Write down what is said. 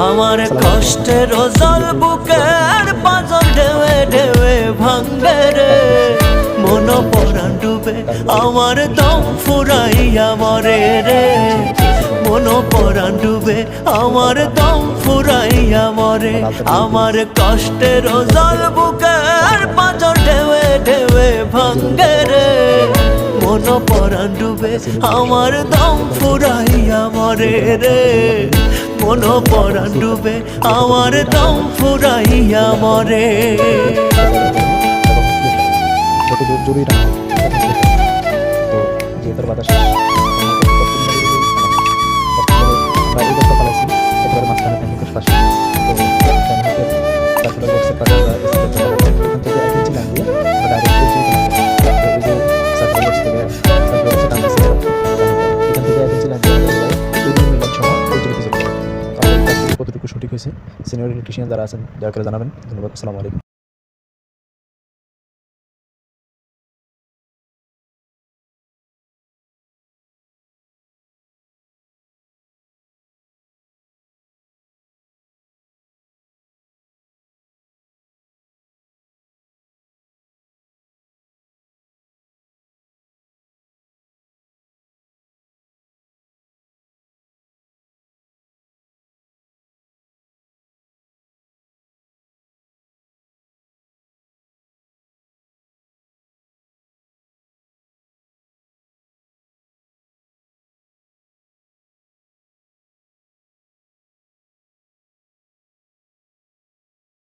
আমার কষ্টের জল বুকের পাজল ঢেউে ঢেউে ভাঙ্গে রে মন পরাণ ডুবে আমার দম ফুরাইয়া মরে রে মন পরাণ ডুবে আমার দম ফুরাইয়া মরে আমার কষ্টের জল বুকের পাজল ঢেউে ঢেউে ভাঙ্গে রে মন পরাণ ডুবে আমার দম ফুরাইয়া মরে রে মন পরাণ ডুবে আমার দম ফুরাইয়া মরে জরুরি না তো যেহেতু বাতাস আমরা এই কথা পালাইছি এরপরে মাঝখানে ফ্যামিলির পাশে তো তারপরে বক্সের পাশে এখান থেকে এক ইঞ্চি লাইন দিয়ে আমরা ডাইরেক্ট এই যে সার্কুলার বক্স থেকে সার্কুলার বক্সে টানতেছি এখান থেকে এক ইঞ্চি লাইন দিয়ে এই দুই মিনিট সময় এই জন্য কিছু কতটুকু সঠিক হয়েছে সিনিয়র ইলেকট্রিশিয়ান যারা আছেন দয়া করে জানাবেন। ধন্যবাদ। আসসালামু আলাইকুম।